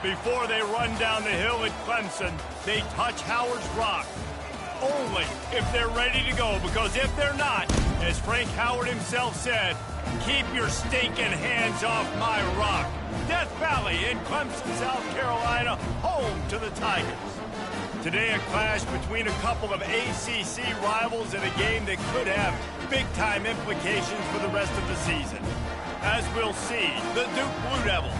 Before they run down the hill at Clemson, they touch Howard's rock. Only if they're ready to go, because if they're not, as Frank Howard himself said, keep your stinking hands off my rock. Death Valley in Clemson, South Carolina, home to the Tigers. Today a clash between a couple of ACC rivals in a game that could have big-time implications for the rest of the season. As we'll see, the Duke Blue Devils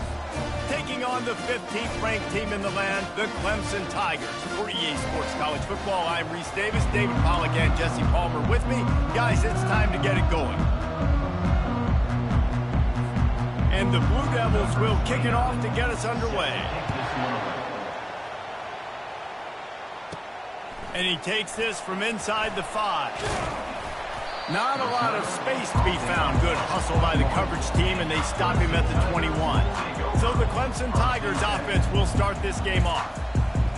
taking on the 15th ranked team in the land, the Clemson Tigers. For EA Sports College Football, I'm Reese Davis, David Pollack and Jesse Palmer with me. Guys, it's time to get it going. And the Blue Devils will kick it off to get us underway. And he takes this from inside the 5. Not a lot of space to be found. Good hustle by the coverage team, and they stop him at the 21. So the Clemson Tigers offense will start this game off.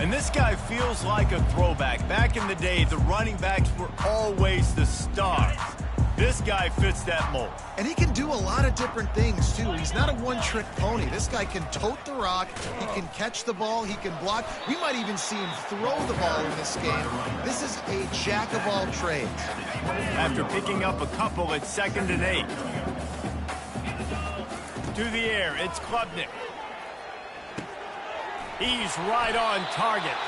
And this guy feels like a throwback. Back in the day, the running backs were always the stars. This guy fits that mold. And he can do a lot of different things, too. He's not a one-trick pony. This guy can tote the rock. He can catch the ball. He can block. We might even see him throw the ball in this game. This is a jack of all trades. After picking up a couple at 2nd and 8. To the air, it's Klubnik. He's right on target.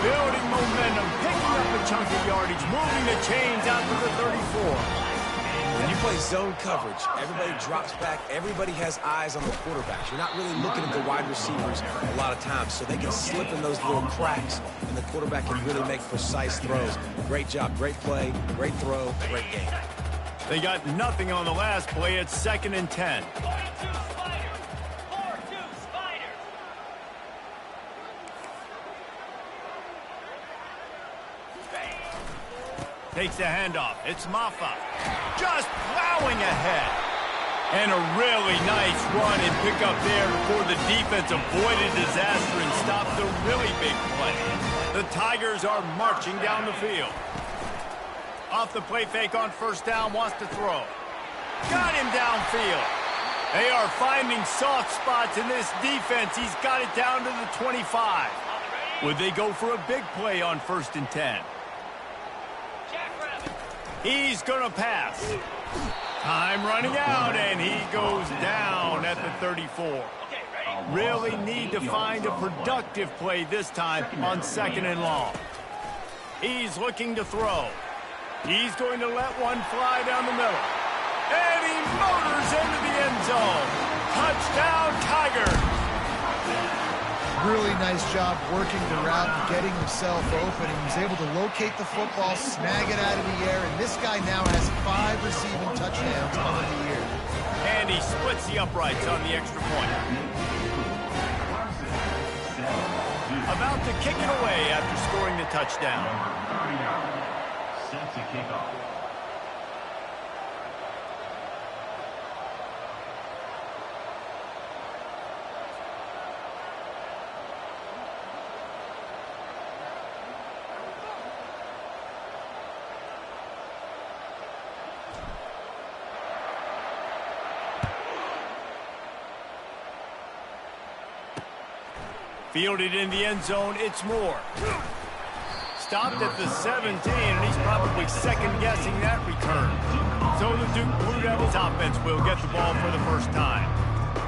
Building momentum, picking up a chunk of yardage, moving the chains out to the 34. When you play zone coverage, everybody drops back. Everybody has eyes on the quarterbacks. You're not really looking at the wide receivers a lot of times, so they can slip in those little cracks, and the quarterback can really make precise throws. Great job, great play, great throw, great game. They got nothing on the last play. It's 2nd and 10. Takes the handoff. It's Maffa. Just plowing ahead. And a really nice run and pick up there before the defense avoided disaster and stopped a really big play. The Tigers are marching down the field. Off the play fake on 1st down, wants to throw. Got him downfield. They are finding soft spots in this defense. He's got it down to the 25. Would they go for a big play on 1st and 10? He's going to pass. Time running out, and he goes down at the 34. Really need to find a productive play this time on 2nd and long. He's looking to throw. He's going to let one fly down the middle. And he motors into the end zone. Touchdown, Tigers. Really nice job working the route and getting himself open. He was able to locate the football, snag it out of the air, and this guy now has 5 receiving touchdowns on the year. And he splits the uprights on the extra point. About to kick it away after scoring the touchdown. Set to kick off. Fielded in the end zone, it's Moore. Stopped at the 17, and he's probably second-guessing that return. So the Duke Blue Devils offense will get the ball for the first time.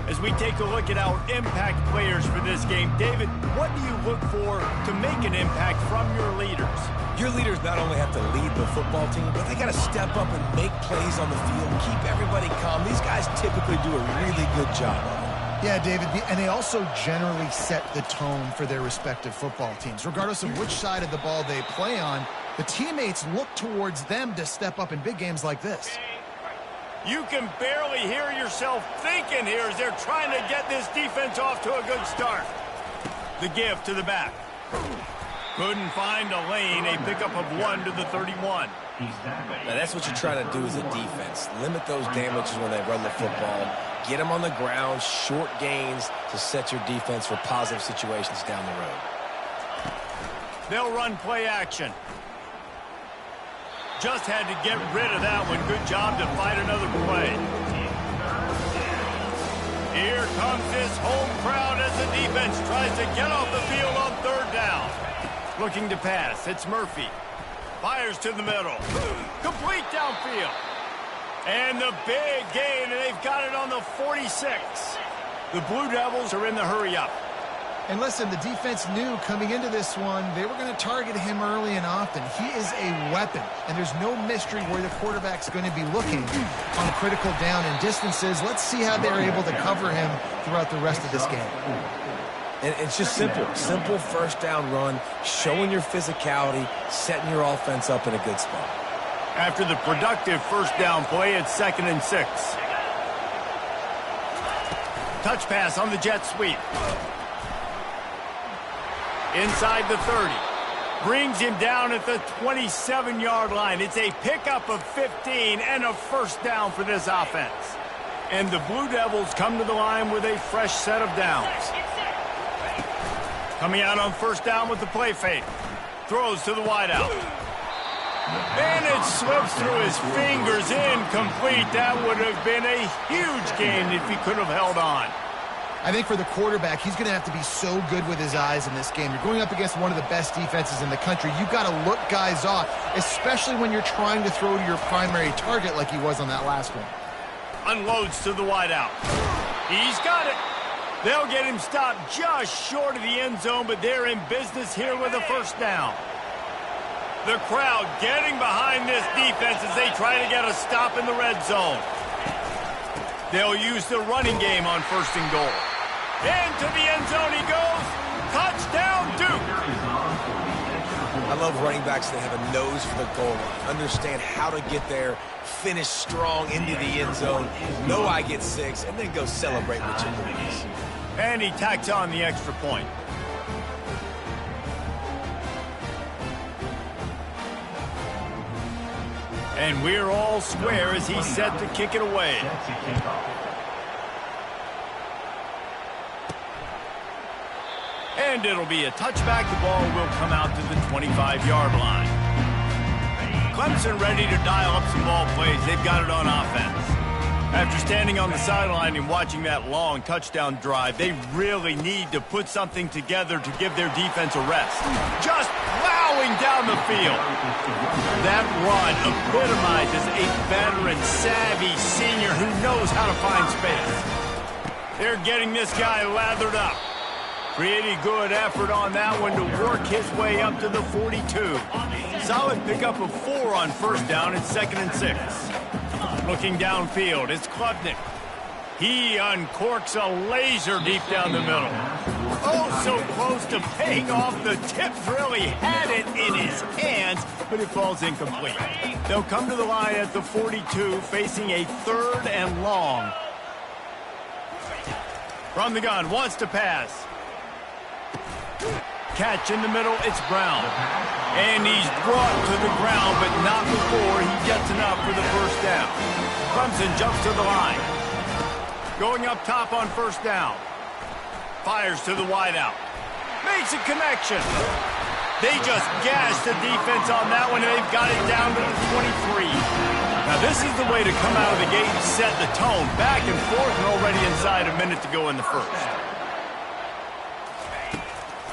As we take a look at our impact players for this game, David, what do you look for to make an impact from your leaders? Your leaders not only have to lead the football team, but they got to step up and make plays on the field, keep everybody calm. These guys typically do a really good job of it. Yeah, David, and they also generally set the tone for their respective football teams. Regardless of which side of the ball they play on, the teammates look towards them to step up in big games like this. You can barely hear yourself thinking here as they're trying to get this defense off to a good start. The give to the back. Couldn't find a lane, a pickup of 1 to the 31. Now that's what you're trying to do as a defense. Limit those damages when they run the football. Get them on the ground, short gains to set your defense for positive situations down the road. They'll run play action. Just had to get rid of that one. Good job to fight another play. Here comes this home crowd as the defense tries to get off the field on third down. Looking to pass. It's Murphy. Fires to the middle. Complete downfield. And the big gain, and they've got it on the 46. The Blue Devils are in the hurry-up. And listen, the defense knew coming into this one, they were going to target him early and often. He is a weapon, and there's no mystery where the quarterback's going to be looking on critical down and distances. Let's see how they're able to cover him throughout the rest of this game. And it's just simple first down run, showing your physicality, setting your offense up in a good spot. After the productive first down play, it's 2nd and 6. Touch pass on the jet sweep. Inside the 30. Brings him down at the 27-yard line. It's a pickup of 15 and a first down for this offense. And the Blue Devils come to the line with a fresh set of downs. Coming out on first down with the play fake. Throws to the wideout. And it slips through his fingers, incomplete. That would have been a huge gain if he could have held on. I think for the quarterback, he's going to have to be so good with his eyes in this game. You're going up against one of the best defenses in the country. You've got to look guys off, especially when you're trying to throw to your primary target like he was on that last one. Unloads to the wideout. He's got it. They'll get him stopped just short of the end zone, but they're in business here with a first down. The crowd getting behind this defense as they try to get a stop in the red zone. They'll use the running game on 1st and goal. Into the end zone he goes. Touchdown, Duke. I love running backs that have a nose for the goal line, understand how to get there, finish strong into the end zone, know I get 6, and then go celebrate with your boys. And he tacks on the extra point. And we're all square as he's set to kick it away. And it'll be a touchback. The ball will come out to the 25-yard line. Clemson ready to dial up some ball plays. They've got it on offense. After standing on the sideline and watching that long touchdown drive, they really need to put something together to give their defense a rest. Just plowing down the field. That run epitomizes a veteran, savvy senior who knows how to find space. They're getting this guy lathered up. Pretty good effort on that one to work his way up to the 42. Solid pickup of 4 on first down. It's 2nd and 6. Looking downfield, it's Klubnik. He uncorks a laser deep down the middle. Oh, so close to paying off. The tip really had it in his hands, but it falls incomplete. They'll come to the line at the 42, facing a 3rd and long. From the gun, wants to pass. Catch in the middle, it's Brown. And he's brought to the ground, but not before he gets enough for the first down. Clemson jumps to the line. Going up top on first down. Fires to the wideout. Makes a connection. They just gashed the defense on that one, and they've got it down to the 23. Now, this is the way to come out of the gate and set the tone. Back and forth and already inside a minute to go in the first.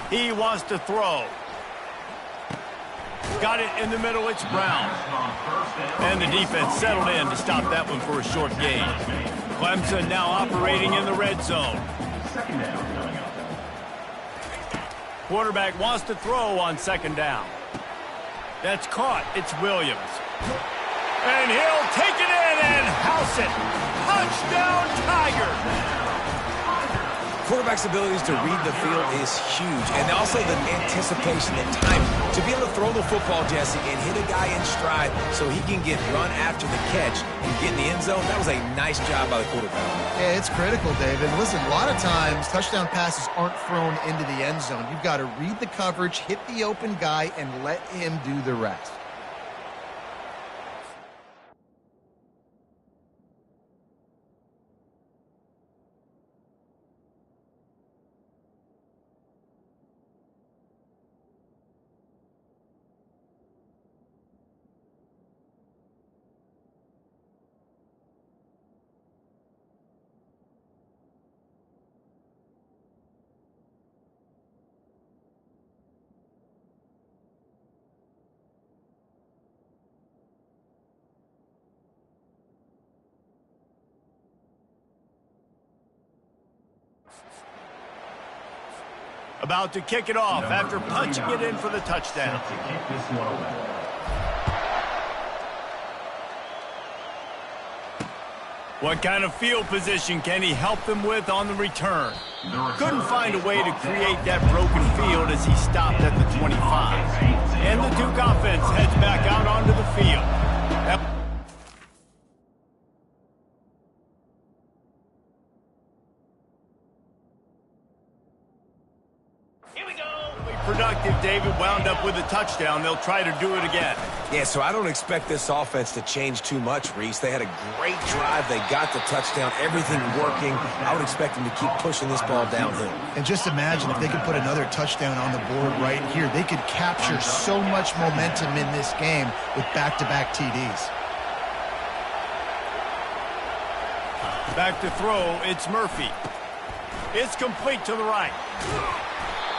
He wants to throw. Got it in the middle, it's Brown. And the defense settled in to stop that one for a short gain. Clemson now operating in the red zone. Quarterback wants to throw on 2nd down. That's caught, it's Williams. And he'll take it in and house it. Touchdown, Tigers! Quarterback's abilities to read the field is huge, and also the anticipation, the timing. To be able to throw the football, Jesse, and hit a guy in stride so he can get run after the catch and get in the end zone, that was a nice job by the quarterback. Yeah, it's critical, David. Listen, a lot of times touchdown passes aren't thrown into the end zone. You've got to read the coverage, hit the open guy, and let him do the rest. About to kick it off after punching it in for the touchdown. What kind of field position can he help them with on the return? Couldn't find a way to create that broken field as he stopped at the 25. And the Duke offense heads back out onto the field. Productive, David, wound up with a touchdown. They'll try to do it again. Yeah, so I don't expect this offense to change too much, Reese. They had a great drive. They got the touchdown, everything working. I would expect them to keep pushing this ball downhill. And just imagine if they could put another touchdown on the board right here. They could capture so much momentum in this game with back-to-back TDs. Back to throw, it's Murphy. It's complete to the right.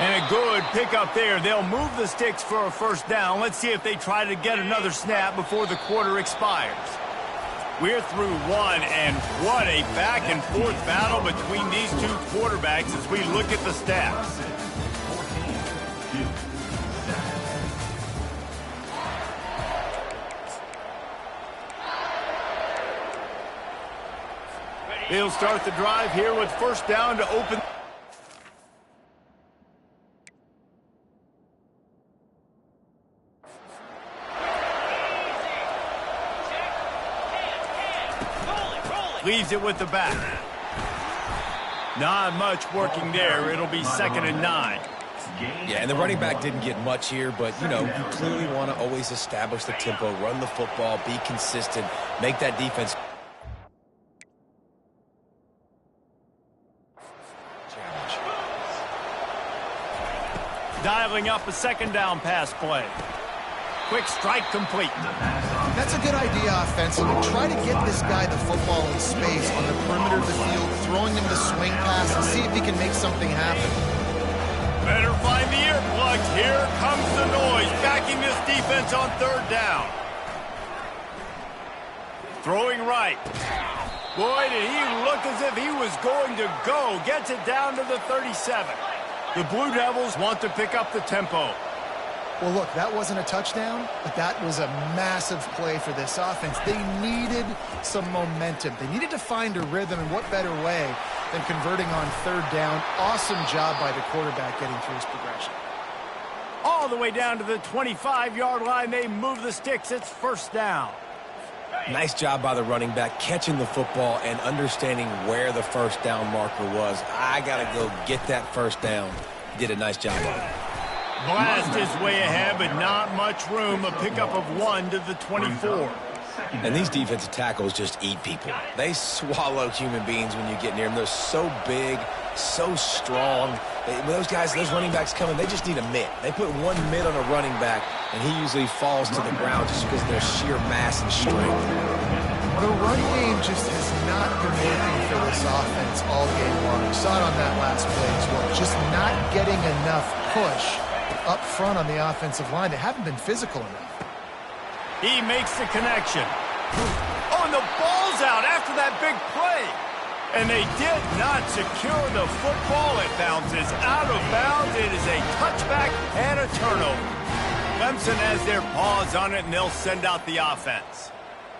And a good pickup there. They'll move the sticks for a first down. Let's see if they try to get another snap before the quarter expires. We're through one, and what a back-and-forth battle between these two quarterbacks as we look at the stats. They'll start the drive here with first down to open. Leaves it with the back. Not much working there. It'll be 2nd and 9. Yeah, and the running back didn't get much here, but, you know, you clearly want to always establish the tempo, run the football, be consistent, make that defense. Dialing up a 2nd down pass play. Quick strike complete. That's a good idea offensively. Try to get this guy the football in space on the perimeter of the field, throwing him the swing pass, and see if he can make something happen. Better find the earplugs. Here comes the noise, backing this defense on 3rd down. Throwing right. Boy, did he look as if he was going to go. Gets it down to the 37. The Blue Devils want to pick up the tempo. Well, look, that wasn't a touchdown, but that was a massive play for this offense. They needed some momentum. They needed to find a rhythm, and what better way than converting on 3rd down. Awesome job by the quarterback getting through his progression. All the way down to the 25-yard line, they move the sticks. It's first down. Nice job by the running back, catching the football and understanding where the first down marker was. I got to go get that first down. He did a nice job on it. Blast his way ahead, but not much room. A pickup of 1 to the 24. And these defensive tackles just eat people. They swallow human beings when you get near them. They're so big, so strong. When those guys, those running backs come in, they just need a mitt. They put one mitt on a running back, and he usually falls to the ground just because of their sheer mass and strength. The run game just has not been working for this offense all game long. We saw it on that last play as well. Just not getting enough push up front on the offensive line. They haven't been physical enough. He makes the connection. Oh, and the ball's out after that big play. And they did not secure the football. It bounces out of bounds. It is a touchback and a turnover. Clemson has their paws on it, and they'll send out the offense.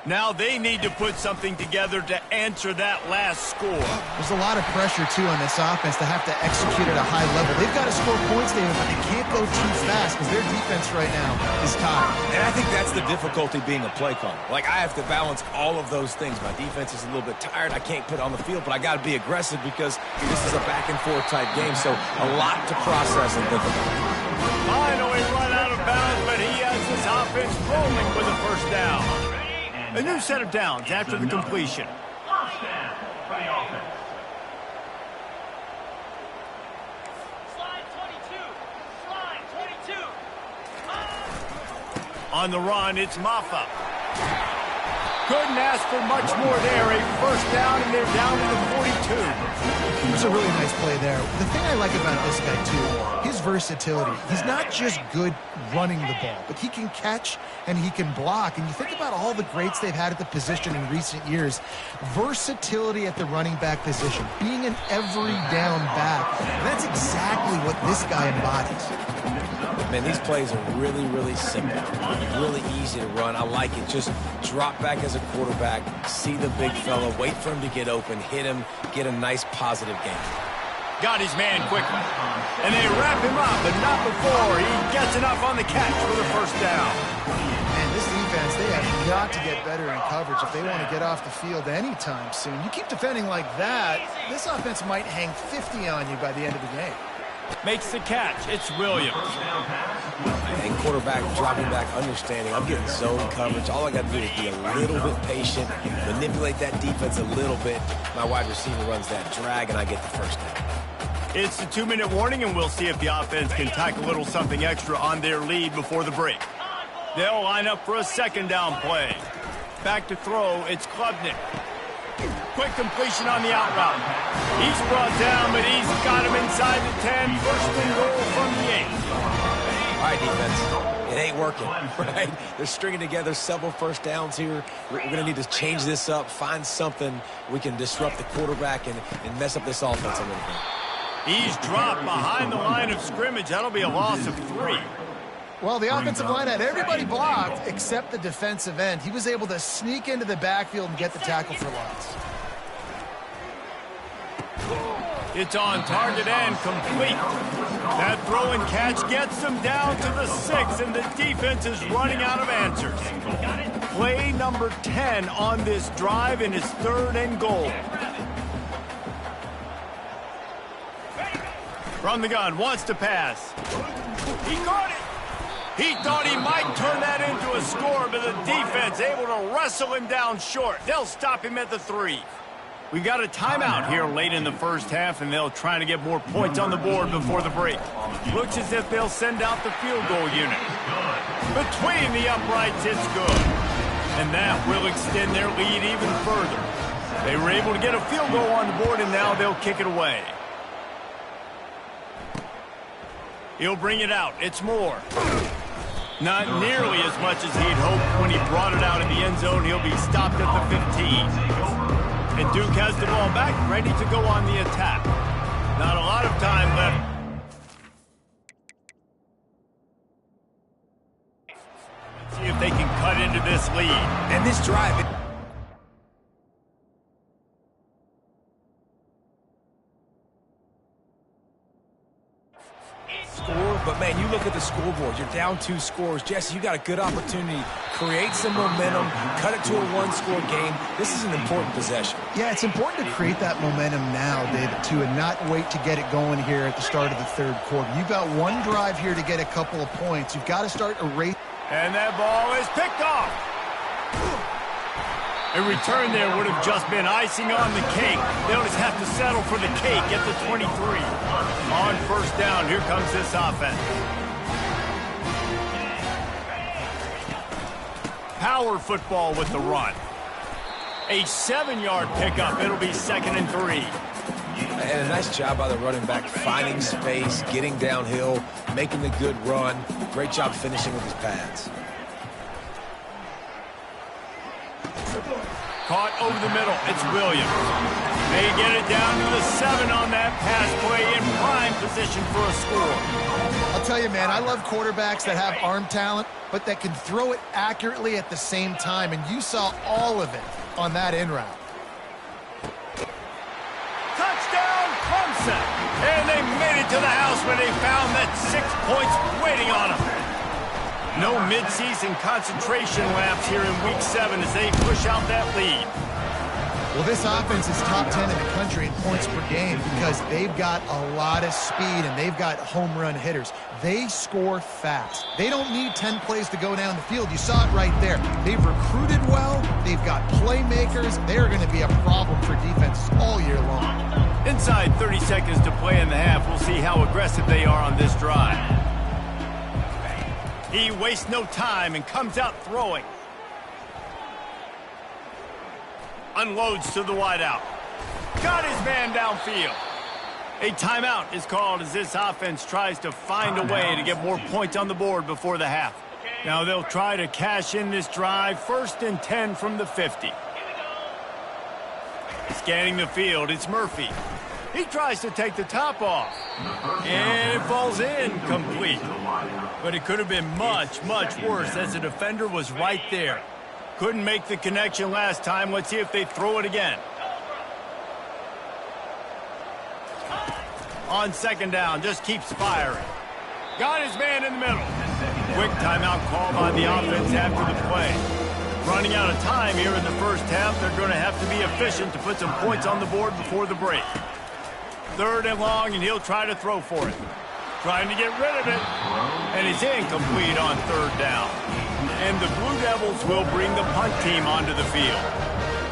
Now they need to put something together to answer that last score. There's a lot of pressure, too, on this offense to have to execute at a high level. They've got to score points, David, but they can't go too fast because their defense right now is tired. And I think that's the difficulty being a play caller. Like, I have to balance all of those things. My defense is a little bit tired. I can't put it on the field, but I got to be aggressive because this is a back-and-forth type game, so a lot to process and think about. Finally run out of bounds, but he has this offense rolling with a first down. A new set of downs after the completion. On the run, it's Maffa. Couldn't ask for much more there. A first down, and they're down to the 42. was a really nice play there. The thing I like about this guy, too, his versatility. He's not just good running the ball, but he can catch and he can block. And you think about all the greats they've had at the position in recent years. Versatility at the running back position, being an every down back. And that's exactly what this guy embodies. Man, these plays are really, really simple. Really easy to run. I like it. Just drop back as a quarterback, see the big fella, wait for him to get open, hit him, get a nice positive game. Got his man quickly. And they wrap him up, but not before he gets enough on the catch for the first down. And this defense, they have got to get better in coverage if they want to get off the field anytime soon. You keep defending like that, this offense might hang 50 on you by the end of the game. Makes the catch. It's Williams. And quarterback dropping back, understanding I'm getting zone coverage. All I got to do is be a little bit patient, manipulate that defense a little bit. My wide receiver runs that drag, and I get the first down. It's the 2-minute warning, and we'll see if the offense can tack a little something extra on their lead before the break. They'll line up for a second down play. Back to throw, it's Klubnik. Quick completion on the out route. He's brought down, but he's got him inside the 10. First and goal from the 8. All right, defense. It ain't working, right? They're stringing together several first downs here. We're going to need to change this up, find something we can disrupt the quarterback and mess up this offense a little bit. He's dropped behind the line of scrimmage. That'll be a loss of 3. Well, the offensive line had everybody blocked except the defensive end. He was able to sneak into the backfield and get the tackle for loss. It's on target and complete. That throw and catch gets them down to the 6, and the defense is running out of answers. Play number 10 on this drive, and it's 3rd and goal. From the gun, wants to pass. He caught it. He thought he might turn that into a score, but the defense able to wrestle him down short. They'll stop him at the 3. We've got a timeout here late in the first half, and they'll try to get more points on the board before the break. Looks as if they'll send out the field goal unit. Between the uprights, it's good. And that will extend their lead even further. They were able to get a field goal on the board, and now they'll kick it away. He'll bring it out. It's Moore. Not nearly as much as he'd hoped when he brought it out in the end zone. He'll be stopped at the 15. And Duke has the ball back, ready to go on the attack. Not a lot of time left. See if they can cut into this lead. And this drive... But, man, you look at the scoreboard. You're down 2 scores. Jesse, you got a good opportunity. Create some momentum. Cut it to a 1-score game. This is an important possession. Yeah, it's important to create that momentum now, David, too, and not wait to get it going here at the start of the 3rd quarter. You've got one drive here to get a couple of points. You've got to start erasing. And that ball is picked off. A return there would have just been icing on the cake. They'll just have to settle for the cake at the 23. On first down, here comes this offense. Power football with the run. A 7-yard pickup. It'll be 2nd and 3. And a nice job by the running back, finding space, getting downhill, making the good run. Great job finishing with his pads. Caught over the middle. It's Williams. They get it down to the 7 on that pass play in prime position for a score. I'll tell you, man, I love quarterbacks that have arm talent, but that can throw it accurately at the same time, and you saw all of it on that in route. Touchdown, Clemson! And they made it to the house when they found that 6 points waiting on them. No midseason concentration laps here in Week 7 as they push out that lead. Well, this offense is top 10 in the country in points per game because they've got a lot of speed and they've got home run hitters. They score fast. They don't need 10 plays to go down the field. You saw it right there. They've recruited well. They've got playmakers. They're going to be a problem for defenses all year long. Inside 30 seconds to play in the half. We'll see how aggressive they are on this drive. He wastes no time and comes out throwing. Unloads to the wideout. Got his man downfield. A timeout is called as this offense tries to find a way to get more points on the board before the half. Now they'll try to cash in this drive, 1st and 10 from the 50. Scanning the field, it's Murphy. He tries to take the top off. And it falls in, complete. But it could have been much, much worse as the defender was right there. Couldn't make the connection last time. Let's see if they throw it again. On 2nd down, just keeps firing. Got his man in the middle. Quick timeout call by the offense after the play. Running out of time here in the first half, they're going to have to be efficient to put some points on the board before the break. 3rd and long, and he'll try to throw for it. Trying to get rid of it, and he's incomplete on 3rd down. And the Blue Devils will bring the punt team onto the field.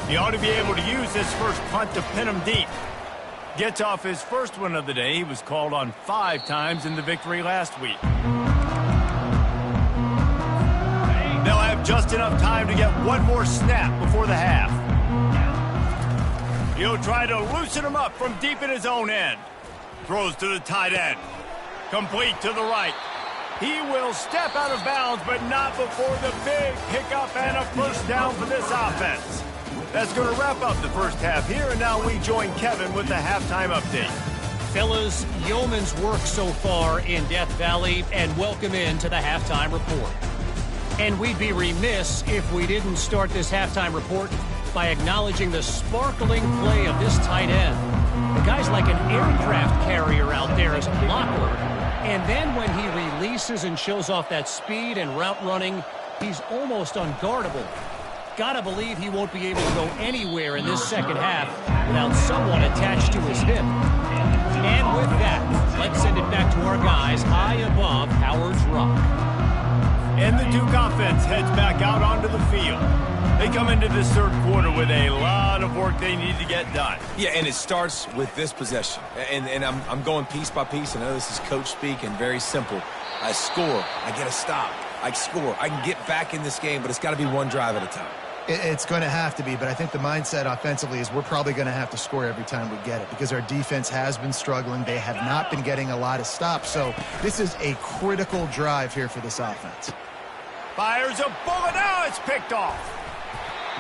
He ought to be able to use this first punt to pin him deep. Gets off his first one of the day. He was called on 5 times in the victory last week. They'll have just enough time to get one more snap before the half. He'll try to loosen him up from deep in his own end. Throws to the tight end. Complete to the right. He will step out of bounds, but not before the big pickup and a first down for this offense. That's going to wrap up the first half here, and now we join Kevin with the halftime update. Fellas, yeoman's work so far in Death Valley, and welcome into the halftime report. And we'd be remiss if we didn't start this halftime report by acknowledging the sparkling play of this tight end. The guy's like an aircraft carrier out there as a blocker. And then when he releases and shows off that speed and route running, he's almost unguardable. Gotta believe he won't be able to go anywhere in this second half without someone attached to his hip. And with that, let's send it back to our guys high above Howard's Rock. And the Duke offense heads back out onto the field. They come into this 3rd quarter with a lot of work they need to get done. Yeah, and it starts with this possession. And I'm going piece by piece. I know this is coach speak and very simple. I score. I get a stop. I score. I can get back in this game, but it's got to be one drive at a time. It's going to have to be, but I think the mindset offensively is we're probably going to have to score every time we get it because our defense has been struggling. They have not been getting a lot of stops, so this is a critical drive here for this offense. Fires a bullet. Now it's picked off.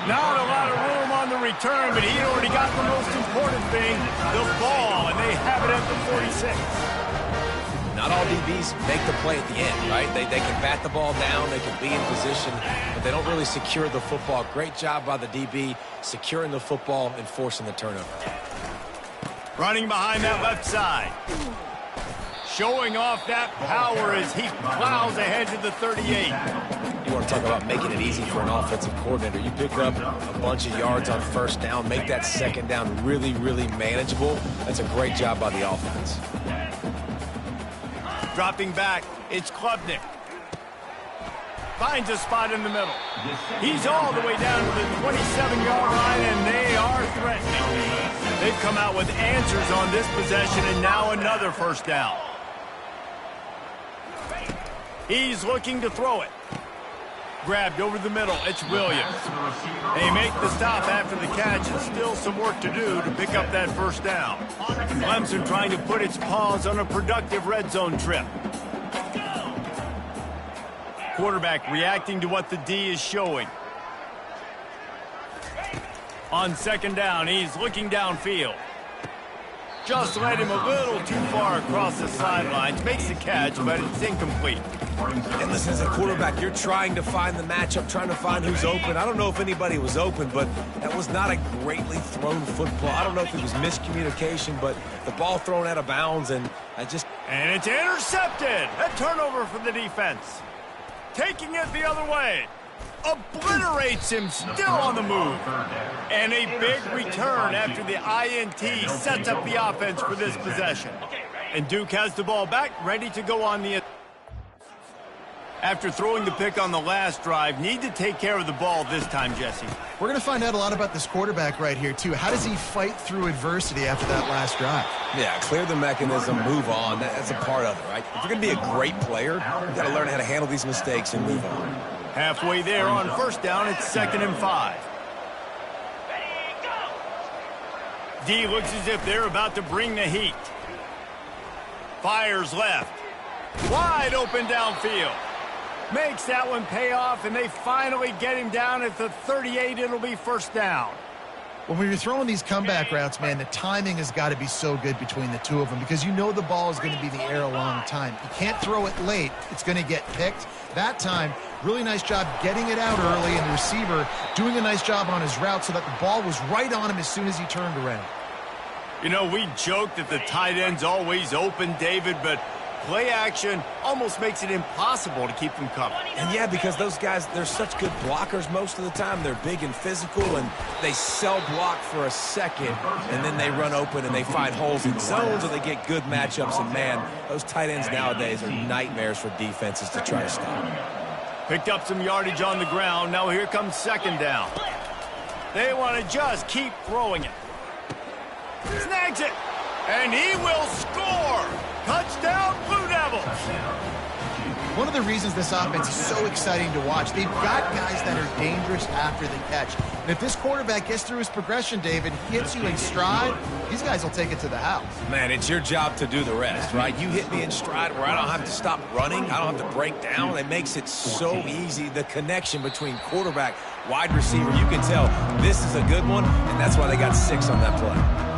Not a lot of room on the return, but he already got the most important thing, the ball, and they have it at the 46. Not all DBs make the play at the end, right? They can bat the ball down, they can be in position, but they don't really secure the football. Great job by the DB securing the football and forcing the turnover. Running behind that left side. Showing off that power as he plows ahead to the 38. You want to talk about making it easy for an offensive coordinator. You pick up a bunch of yards on 1st down, make that 2nd down really, really manageable. That's a great job by the offense. Dropping back, it's Klubnik. Finds a spot in the middle. He's all the way down to the 27-yard line, and they are threatening. They've come out with answers on this possession, and now another 1st down. He's looking to throw it. Grabbed over the middle, it's Williams. They make the stop after the catch, and still some work to do to pick up that 1st down. Clemson trying to put its paws on a productive red zone trip. Quarterback reacting to what the D is showing. On 2nd down, he's looking downfield. Just led him a little too far across the sidelines. Makes the catch, but it's incomplete. And listen, as a quarterback, you're trying to find the matchup, trying to find who's open. I don't know if anybody was open, but that was not a greatly thrown football. I don't know if it was miscommunication, but the ball thrown out of bounds, and And it's intercepted! A turnover for the defense. Taking it the other way. Obliterates him, still on the move. And a big return after the INT sets up the offense for this possession. And Duke has the ball back, ready to go on the... After throwing the pick on the last drive, need to take care of the ball this time, Jesse. We're going to find out a lot about this quarterback right here, too. How does he fight through adversity after that last drive? Yeah, clear the mechanism, move on. That's a part of it, right? If you're going to be a great player, you've got to learn how to handle these mistakes and move on. Halfway there on 1st down, it's 2nd and 5. D looks as if they're about to bring the heat. Fires left. Wide open downfield. Makes that one pay off, and they finally get him down at the 38. It'll be first down. When you're throwing these comeback routes, man, the timing has got to be so good between the two of them because you know the ball is going to be in the air a long time. You can't throw it late. It's going to get picked. That time, really nice job getting it out early, and the receiver doing a nice job on his route so that the ball was right on him as soon as he turned around. You know, we joke that the tight end's always open, David, but play action almost makes it impossible to keep them covered. And yeah, because those guys, they're such good blockers most of the time. They're big and physical, and they cell block for a second, and then they run open and they find holes in zones, or they get good matchups. And man, those tight ends nowadays are nightmares for defenses to try to stop. Picked up some yardage on the ground. Now here comes second down. They want to just keep throwing it. Snags it, and he will score. Touchdown, Blue Devils. One of the reasons this offense is so exciting to watch, they've got guys that are dangerous after the catch. And if this quarterback gets through his progression, David, hits you in stride, these guys will take it to the house. Man, it's your job to do the rest, right? You hit me in stride where I don't have to stop running. I don't have to break down. It makes it so easy, the connection between quarterback, wide receiver. You can tell this is a good one, and that's why they got 6 on that play.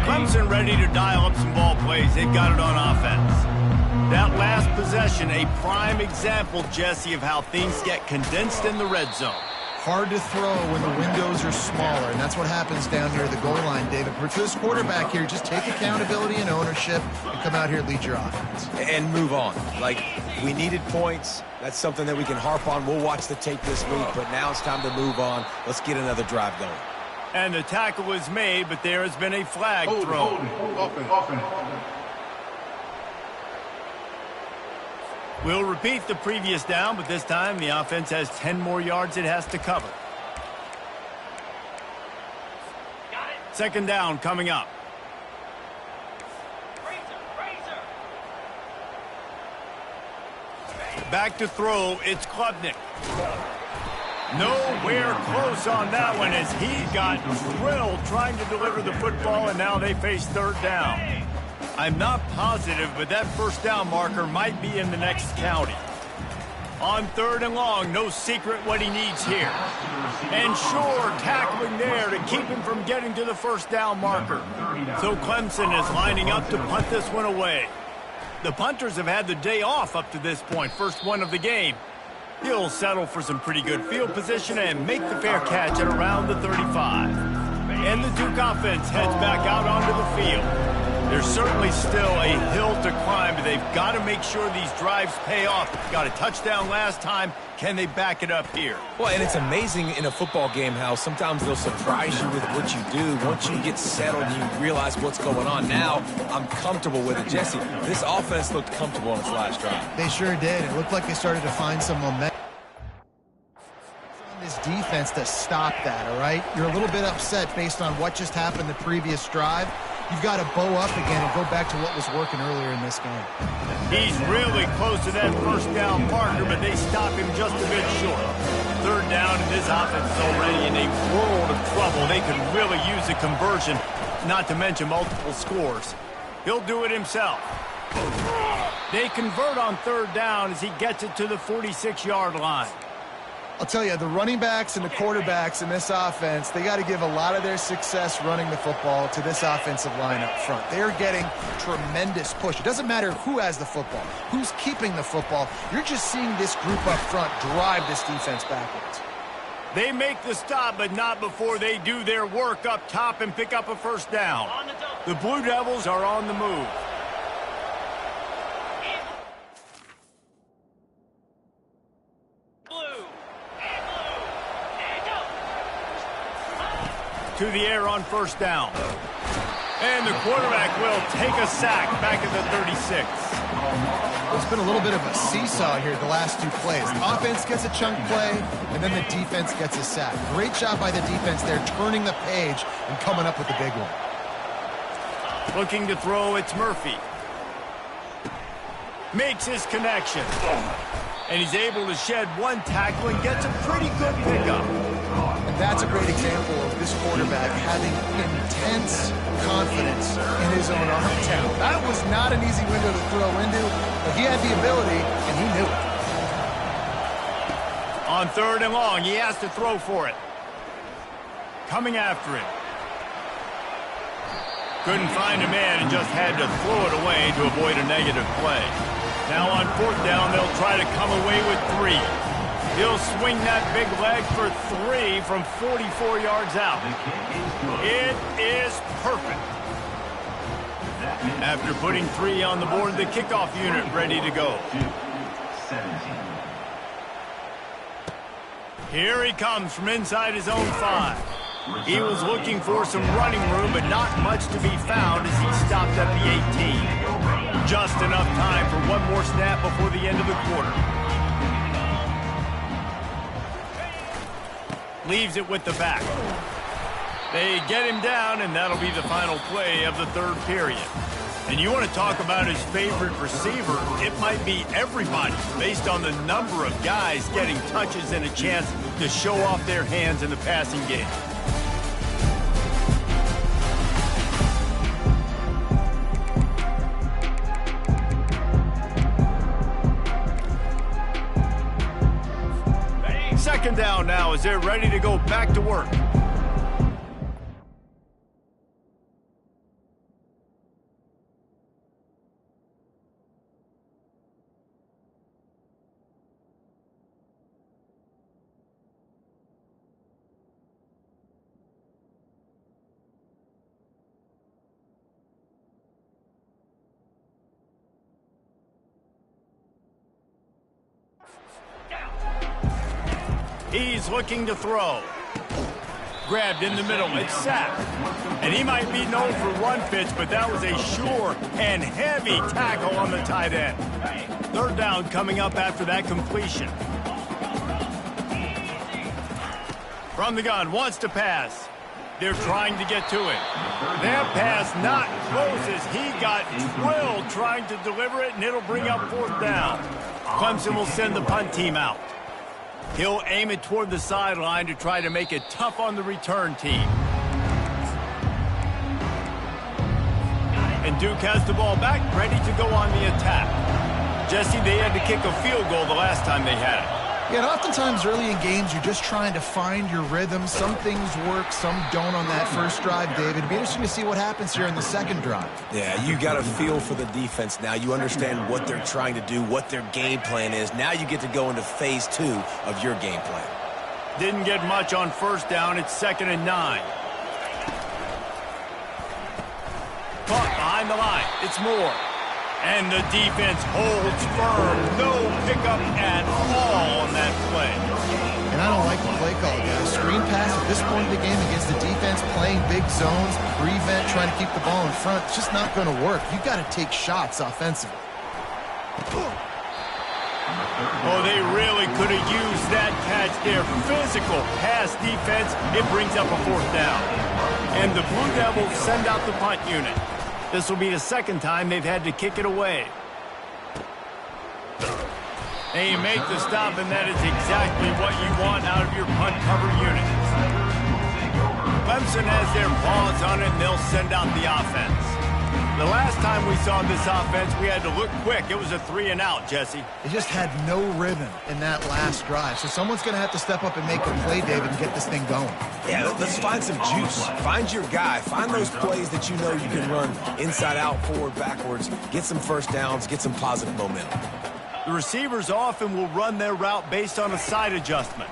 Clemson ready to dial up some ball plays. They've got it on offense. That last possession, a prime example, Jesse, of how things get condensed in the red zone. Hard to throw when the windows are smaller, and that's what happens down near the goal line, David. But for this quarterback here, just take accountability and ownership and come out here and lead your offense. And move on. Like, we needed points. That's something that we can harp on. We'll watch the tape this week, but now it's time to move on. Let's get another drive going. And the tackle was made, but there has been a flag thrown. We'll repeat the previous down, but this time the offense has 10 more yards it has to cover. Second down coming up. Back to throw, it's Klubnik. Nowhere close on that one as he got drilled trying to deliver the football, and now they face third down. I'm not positive, but that first down marker might be in the next county. On third and long, no secret what he needs here. And sure, tackling there to keep him from getting to the first down marker. So Clemson is lining up to punt this one away. The punters have had the day off up to this point, first one of the game. He'll settle for some pretty good field position and make the fair catch at around the 35. And the Duke offense heads back out onto the field. There's certainly still a hill to climb, but they've got to make sure these drives pay off. Got a touchdown last time. Can they back it up here? Well, and it's amazing in a football game how sometimes they'll surprise you with what you do. Once you get settled, you realize what's going on. Now, I'm comfortable with it. Jesse, this offense looked comfortable on its last drive. They sure did. It looked like they started to find some momentum. This defense to stop that, all right? You're a little bit upset based on what just happened the previous drive. You've got to bow up again and go back to what was working earlier in this game. He's really close to that first down marker, but they stop him just a bit short. Third down, and this offense is already in a world of trouble. They could really use a conversion, not to mention multiple scores. He'll do it himself. They convert on third down as he gets it to the 46-yard line. I'll tell you, the running backs and the quarterbacks in this offense, they got to give a lot of their success running the football to this offensive line up front. They're getting tremendous push. It doesn't matter who has the football, who's keeping the football. You're just seeing this group up front drive this defense backwards. They make the stop, but not before they do their work up top and pick up a first down. The Blue Devils are on the move. To the air on first down. And the quarterback will take a sack back at the 36. It's been a little bit of a seesaw here the last two plays. The offense gets a chunk play, and then the defense gets a sack. Great job by the defense there, turning the page and coming up with the big one. Looking to throw, it's Murphy. Makes his connection. And he's able to shed one tackle and gets a pretty good pickup. And That's a great example of this quarterback having intense confidence in his own arm talent. That was not an easy window to throw into, but he had the ability, and he knew it. On 3rd and long, he has to throw for it. Coming after it. Couldn't find a man and just had to throw it away to avoid a negative play. Now on 4th down, they'll try to come away with 3. He'll swing that big leg for 3 from 44 yards out. It is perfect. After putting 3 on the board, the kickoff unit ready to go. Here he comes from inside his own 5. He was looking for some running room, but not much to be found as he stopped at the 18. Just enough time for one more snap before the end of the quarter. Leaves it with the back. They get him down, and that'll be the final play of the 3rd period. And you want to talk about his favorite receiver, it might be everybody, based on the number of guys getting touches and a chance to show off their hands in the passing game. Second down now as they're ready to go back to work. He's looking to throw. Grabbed in the middle. It's sacked. And he might be known for run fits, but that was a sure and heavy tackle on the tight end. 3rd down coming up after that completion. From the gun, wants to pass. They're trying to get to it. That pass not close as he got drilled trying to deliver it, and it'll bring up 4th down. Clemson will send the punt team out. He'll aim it toward the sideline to try to make it tough on the return team. And Duke has the ball back, ready to go on the attack. Jesse, they had to kick a field goal the last time they had it. Yeah, and oftentimes early in games, you're just trying to find your rhythm. Some things work, some don't on that first drive, David. It'll be interesting to see what happens here in the second drive. Yeah, you got a feel for the defense now. You understand what they're trying to do, what their game plan is. Now you get to go into phase 2 of your game plan. Didn't get much on 1st down. It's 2nd and 9. Caught behind the line. It's Moore. And the defense holds firm. No pickup at all on that play. And I don't like the play call, guys. Screen pass at this point in the game against the defense, playing big zones, prevent, trying to keep the ball in front. It's just not going to work. You've got to take shots offensively. Oh, they really could have used that catch there. Physical pass defense. It brings up a 4th down. And the Blue Devils send out the punt unit. This will be the 2nd time they've had to kick it away. They make the stop, and that is exactly what you want out of your punt cover unit. Clemson has their paws on it, and they'll send out the offense. The last time we saw this offense, we had to look quick. It was a 3-and-out, Jesse. They just had no rhythm in that last drive. So someone's going to have to step up and make a play, David, and get this thing going. Yeah, let's find some juice. Find your guy. Find those plays that you know you can run inside out, forward, backwards. Get some 1st downs. Get some positive momentum. The receivers often will run their route based on a side adjustment.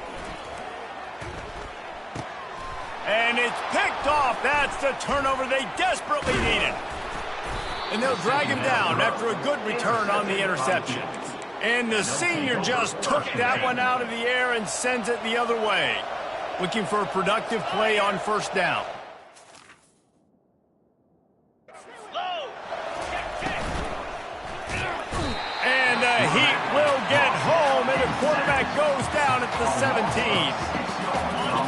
And it's picked off. That's the turnover they desperately needed. And they'll drag him down after a good return on the interception. And the senior just took that one out of the air and sends it the other way. Looking for a productive play on 1st down. And the Heat will get home, and the quarterback goes down at the 17.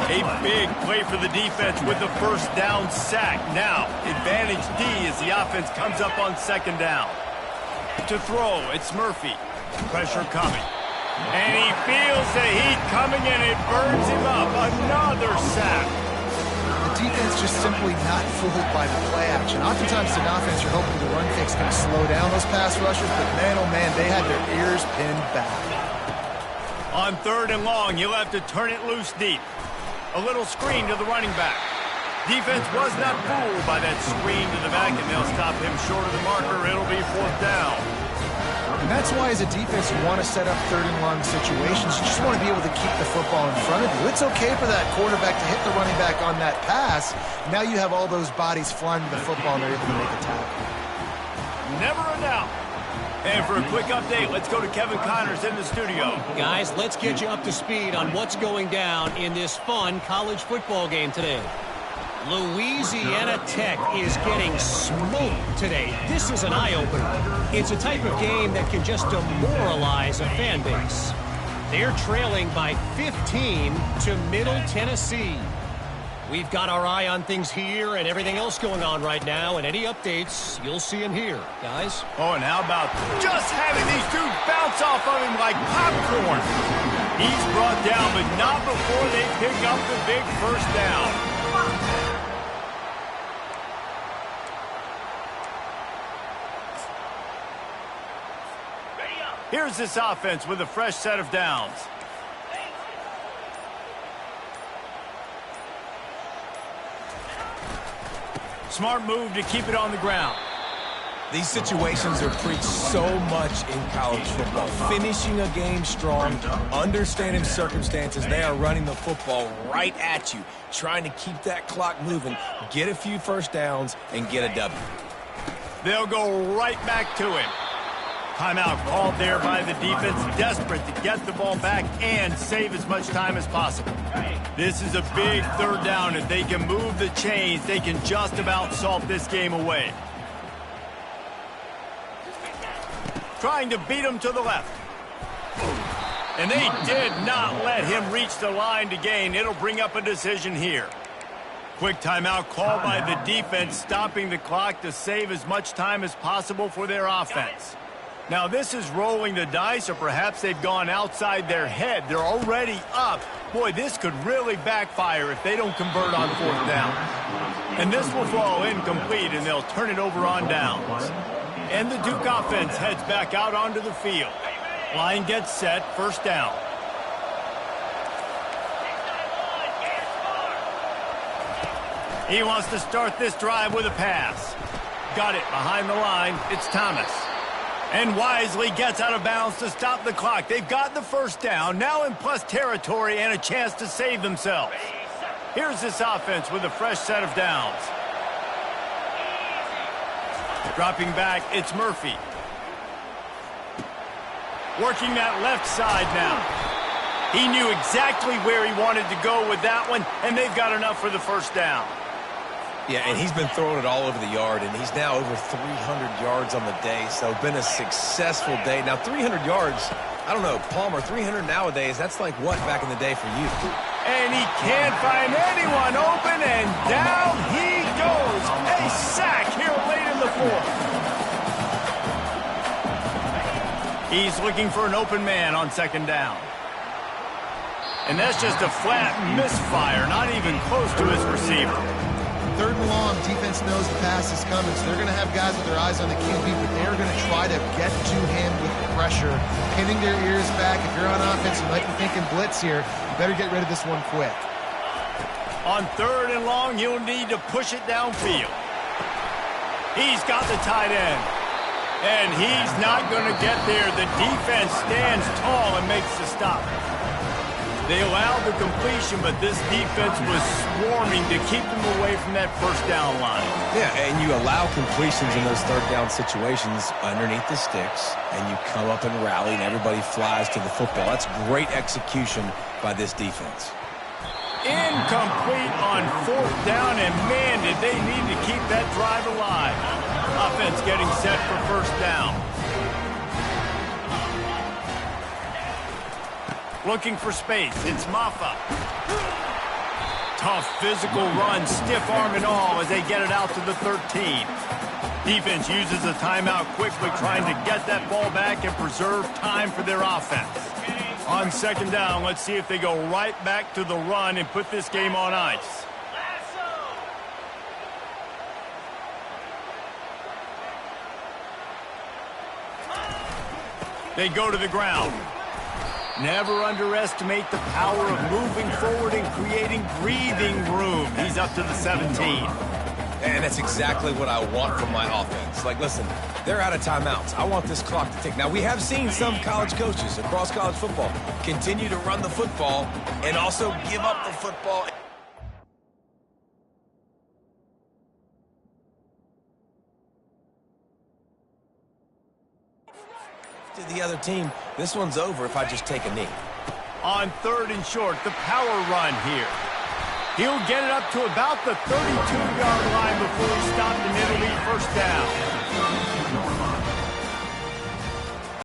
A big play for the defense with the 1st down sack. Now, advantage D as the offense comes up on 2nd down. To throw, it's Murphy. Pressure coming. And he feels the heat coming and it burns him up. Another sack. The defense just simply not fooled by the play action. Oftentimes in offense, you're hoping the run fake's going to slow down those pass rushers, but man, oh man, they had their ears pinned back. On 3rd and long, he'll have to turn it loose deep. A little screen to the running back. Defense was not fooled by that screen to the back, and they'll stop him short of the marker. It'll be 4th down. And that's why, as a defense, you want to set up 3rd and long situations. You just want to be able to keep the football in front of you. It's okay for that quarterback to hit the running back on that pass. Now you have all those bodies flying to the football, and they're able to make a tackle. Never a doubt. And for a quick update, let's go to Kevin Connors in the studio. Guys, let's get you up to speed on what's going down in this fun college football game today. Louisiana Tech is getting smoked today. This is an eye-opener. It's a type of game that can just demoralize a fan base. They're trailing by 15 to Middle Tennessee. We've got our eye on things here and everything else going on right now, and any updates, you'll see them here, guys. Oh, and how about just having these dudes bounce off of him like popcorn? He's brought down, but not before they pick up the big 1st down. Here's this offense with a fresh set of downs. Smart move to keep it on the ground. These situations are preached so much in college football. Finishing a game strong, understanding circumstances. They are running the football right at you, trying to keep that clock moving, get a few 1st downs, and get a W. They'll go right back to him. Timeout called there by the defense, desperate to get the ball back and save as much time as possible. This is a big 3rd down. If they can move the chains, they can just about salt this game away. Trying to beat him to the left. And they did not let him reach the line to gain. It'll bring up a decision here. Quick timeout called by the defense, stopping the clock to save as much time as possible for their offense. Now, this is rolling the dice, or perhaps they've gone outside their head. They're already up. Boy, this could really backfire if they don't convert on 4th down. And this will fall incomplete, and they'll turn it over on downs. And the Duke offense heads back out onto the field. Line gets set, 1st down. He wants to start this drive with a pass. Got it behind the line. It's Thomas. And wisely gets out of bounds to stop the clock. They've got the 1st down, now in plus territory and a chance to save themselves. Here's this offense with a fresh set of downs. Dropping back, it's Murphy. Working that left side now. He knew exactly where he wanted to go with that one, and they've got enough for the 1st down. Yeah, and he's been throwing it all over the yard, and he's now over 300 yards on the day, so been a successful day. Now, 300 yards, I don't know, Palmer, 300 nowadays, that's like what back in the day for you? And he can't find anyone open, and down he goes. A sack here late in the 4th. He's looking for an open man on 2nd down. And that's just a flat misfire, not even close to his receiver. 3rd and long, defense knows the pass is coming, so they're going to have guys with their eyes on the QB, but they're going to try to get to him with the pressure, pinning their ears back. If you're on offense, you might be thinking blitz here. You better get rid of this one quick. On 3rd and long, you'll need to push it downfield. He's got the tight end. And he's not going to get there. The defense stands tall and makes the stop. They allowed the completion, but this defense was swarming to keep them away from that 1st down line. Yeah, and you allow completions in those 3rd down situations underneath the sticks, and you come up and rally, and everybody flies to the football. That's great execution by this defense. Incomplete on 4th down, and man, did they need to keep that drive alive. Offense getting set for 1st down. Looking for space, it's Maffa. Tough physical run, stiff arm and all as they get it out to the 13. Defense uses a timeout quickly, trying to get that ball back and preserve time for their offense. On second down, let's see if they go right back to the run and put this game on ice. They go to the ground. Never underestimate the power of moving forward and creating breathing room. He's up to the 17. And that's exactly what I want from my offense. Like, listen, they're out of timeouts. I want this clock to tick. Now, we have seen some college coaches across college football continue to run the football and also give up the football. To the other team, this one's over if I just take a knee. On third and short, the power run here. He'll get it up to about the 32-yard line before he stopped and it'll be first down.